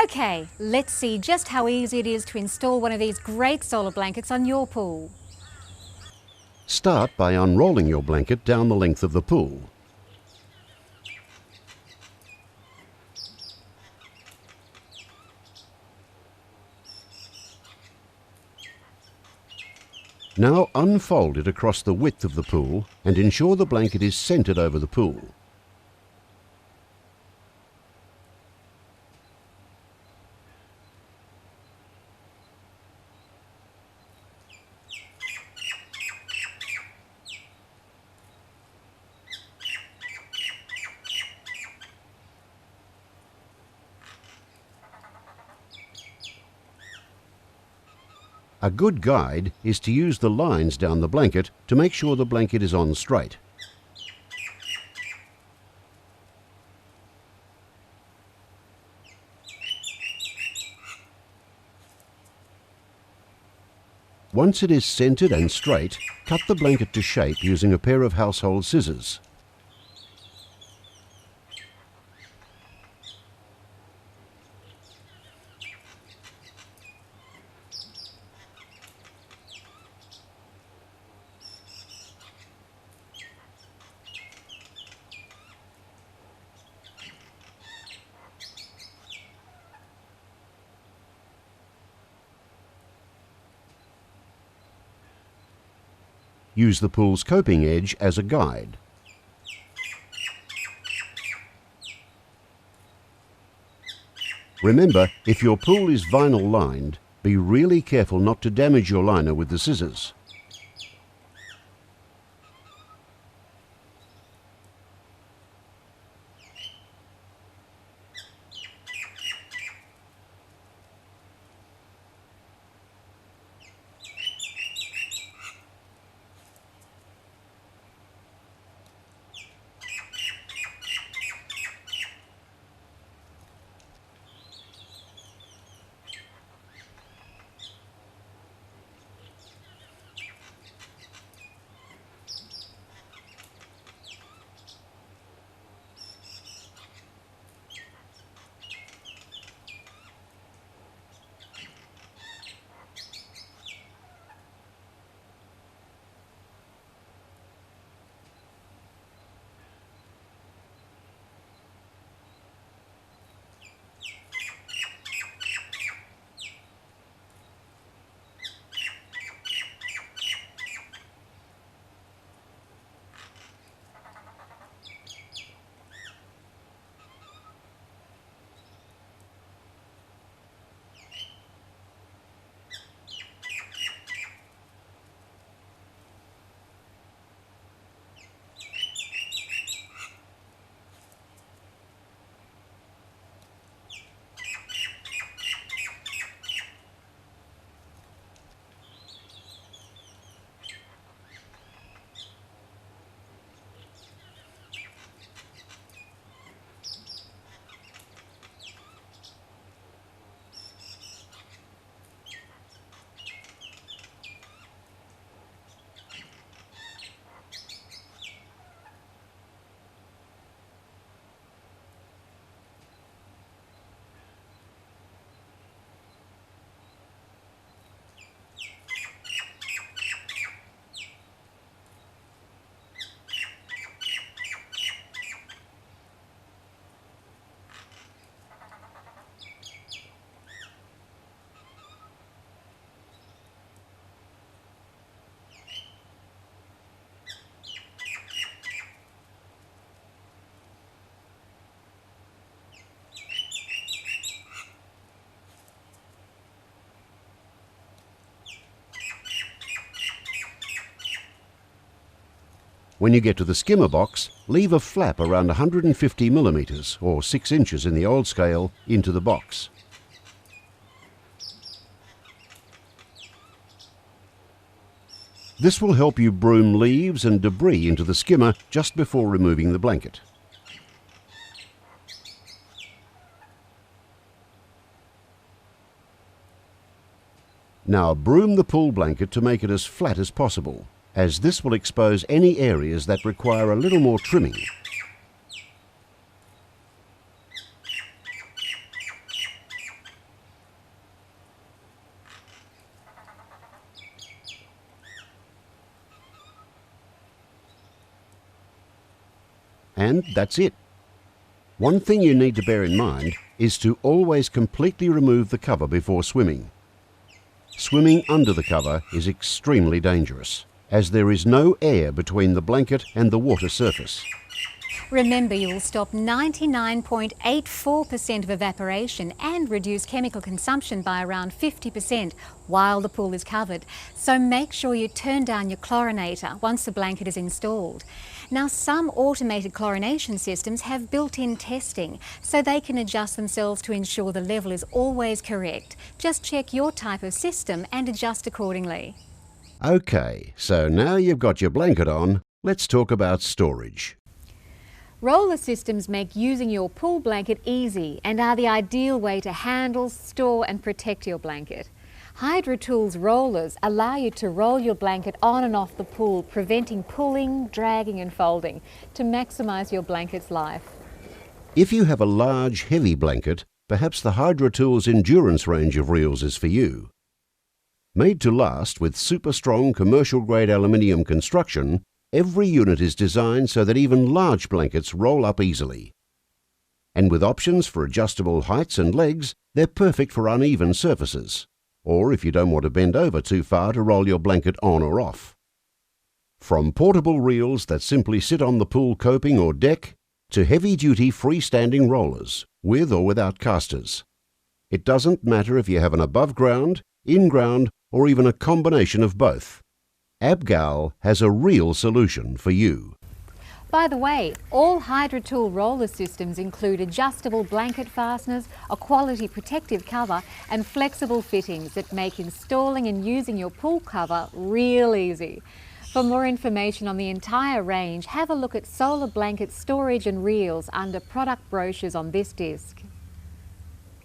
Okay, let's see just how easy it is to install one of these great solar blankets on your pool. Start by unrolling your blanket down the length of the pool. Now unfold it across the width of the pool and ensure the blanket is centered over the pool. A good guide is to use the lines down the blanket to make sure the blanket is on straight. Once it is centered and straight, cut the blanket to shape using a pair of household scissors. Use the pool's coping edge as a guide. Remember, if your pool is vinyl lined, be really careful not to damage your liner with the scissors. When you get to the skimmer box, leave a flap around 150 millimeters, or 6 inches in the old scale, into the box. This will help you broom leaves and debris into the skimmer just before removing the blanket. Now broom the pool blanket to make it as flat as possible, as this will expose any areas that require a little more trimming. and that's it. One thing you need to bear in mind is to always completely remove the cover before swimming. Swimming under the cover is extremely dangerous, as there is no air between the blanket and the water surface. Remember, you will stop 99.84% of evaporation and reduce chemical consumption by around 50% while the pool is covered. So make sure you turn down your chlorinator once the blanket is installed. Now, some automated chlorination systems have built-in testing, so they can adjust themselves to ensure the level is always correct. Just check your type of system and adjust accordingly. Okay, so now you've got your blanket on, let's talk about storage. Roller systems make using your pool blanket easy and are the ideal way to handle, store and protect your blanket. HydroTools rollers allow you to roll your blanket on and off the pool, preventing pulling, dragging and folding to maximise your blanket's life. If you have a large, heavy blanket, perhaps the HydroTools Endurance range of reels is for you. Made to last with super strong commercial-grade aluminium construction, every unit is designed so that even large blankets roll up easily. And with options for adjustable heights and legs, they're perfect for uneven surfaces, or if you don't want to bend over too far to roll your blanket on or off. From portable reels that simply sit on the pool coping or deck, to heavy-duty freestanding rollers, with or without casters. It doesn't matter if you have an above-ground, in-ground, or even a combination of both. ABGAL has a real solution for you. By the way, all HydroTool roller systems include adjustable blanket fasteners, a quality protective cover and flexible fittings that make installing and using your pool cover real easy. For more information on the entire range, have a look at solar blanket storage and reels under product brochures on this disc.